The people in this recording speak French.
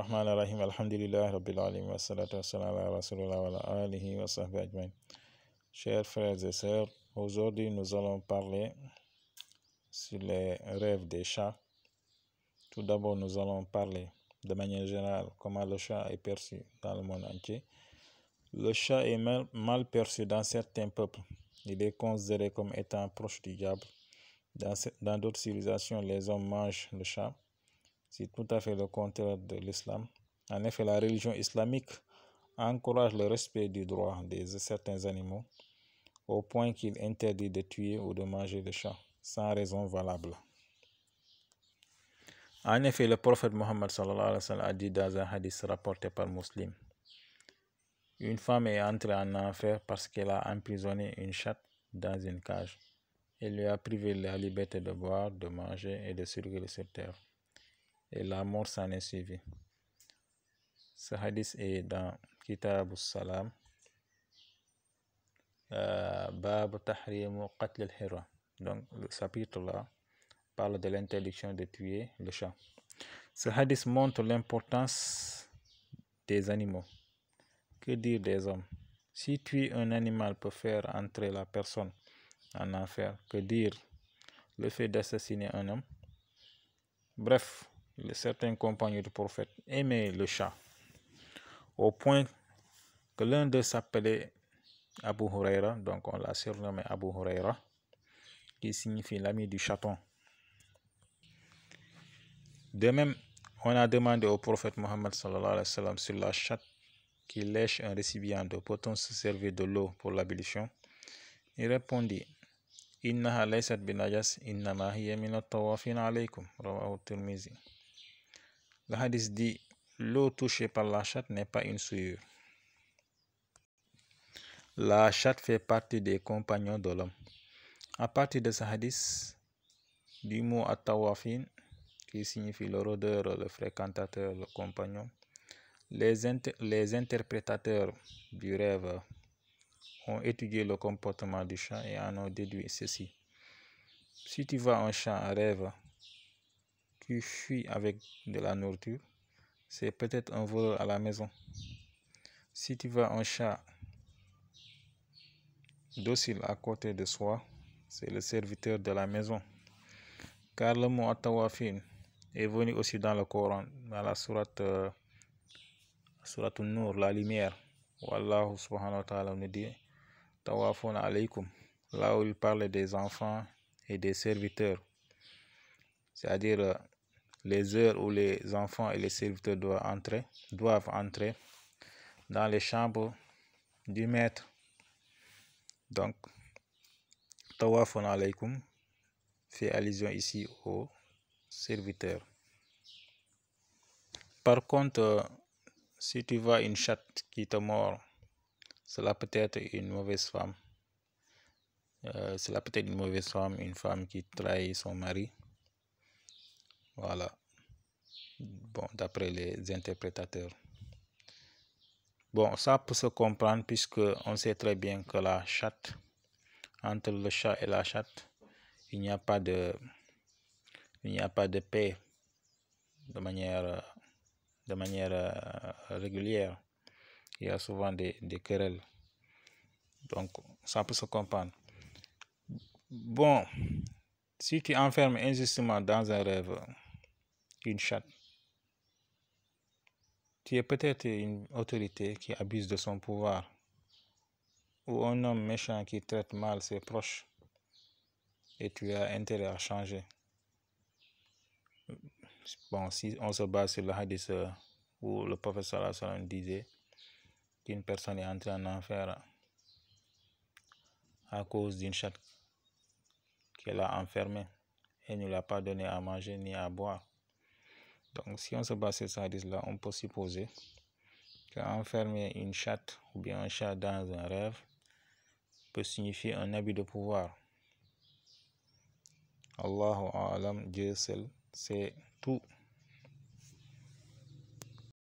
Bismillahirrahmanirrahim. Alhamdulillah Rabbil alamin wa salatu wa salam ala rasulillah wa ala alihi wa sahbihi ajmain. Chers frères et sœurs, aujourd'hui nous allons parler sur les rêves des chats. Tout d'abord, nous allons parler de manière générale comment le chat est perçu dans le monde entier. Le chat est mal perçu dans certains peuples. Il est considéré comme étant proche du diable. Dans d'autres civilisations, les hommes mangent le chat. C'est tout à fait le contraire de l'islam. En effet, la religion islamique encourage le respect du droit de certains animaux au point qu'il interdit de tuer ou de manger le chat sans raison valable. En effet, le prophète Mohammed a dit dans un hadith rapporté par Muslim: une femme est entrée en enfer parce qu'elle a emprisonné une chatte dans une cage. Elle lui a privé la liberté de boire, de manger et de circuler sur terre. Et la mort s'en est suivie. Ce hadith est dans Kitab al-Salam, Bab Tahrimu Qatl al-Hira. Donc, le chapitre là parle de l'interdiction de tuer le chat. Ce hadith montre l'importance des animaux. Que dire des hommes? Si tuer un animal peut faire entrer la personne en enfer, que dire le fait d'assassiner un homme? Bref, certains compagnons du prophète aimaient le chat, au point que l'un d'eux s'appelait Abu Huraira, donc on l'a surnommé Abu Huraira, qui signifie l'ami du chaton. De même, on a demandé au prophète Mohammed sur la chatte qui lèche un récipient d'eau, peut-on se servir de l'eau pour l'ablution? Il répondit: Innaha laysat binajas, innama hiya min at-tawafin alaykum, rawahu Tirmizi. Le hadith dit: l'eau touchée par la chatte n'est pas une souillure. La chatte fait partie des compagnons de l'homme. À partir de ce hadith, du mot at-tawafin, qui signifie le rôdeur, le fréquentateur, le compagnon, les interprétateurs du rêve ont étudié le comportement du chat et en ont déduit ceci. Si tu vois un chat en rêve qui fuit avec de la nourriture, c'est peut-être un voleur à la maison. Si tu vois un chat docile à côté de soi, c'est le serviteur de la maison. Car le mot at-tawafin est venu aussi dans le Coran, dans la sourate An-Nur, la lumière, où Allah subhanahu wa ta'ala nous dit Tawafuna alaykum, là où il parle des enfants et des serviteurs, c'est-à-dire les heures où les enfants et les serviteurs doivent entrer dans les chambres du maître. Donc, Tawafuna alaykum fait allusion ici aux serviteurs. Par contre, si tu vois une chatte qui te mord, cela peut être une mauvaise femme. Cela peut être une mauvaise femme, une femme qui trahit son mari. Voilà. Bon, d'après les interprétateurs. Bon, ça peut se comprendre puisque on sait très bien que la chatte, entre le chat et la chatte, il n'y a pas de paix de manière régulière. Il y a souvent des querelles. Donc, ça peut se comprendre. Bon, si tu enfermes injustement dans un rêve une chatte, tu es peut-être une autorité qui abuse de son pouvoir, ou un homme méchant qui traite mal ses proches, et tu as intérêt à changer. Bon, si on se base sur le hadith où le prophète sallallahu alayhi wa sallam disait qu'une personne est entrée en enfer à cause d'une chatte qu'elle a enfermée et ne lui a pas donné à manger ni à boire. Donc, si on se base sur ce hadith-là, on peut supposer qu'enfermer une chatte ou bien un chat dans un rêve peut signifier un abus de pouvoir. Allahu a'lam, Dieu seul sait tout.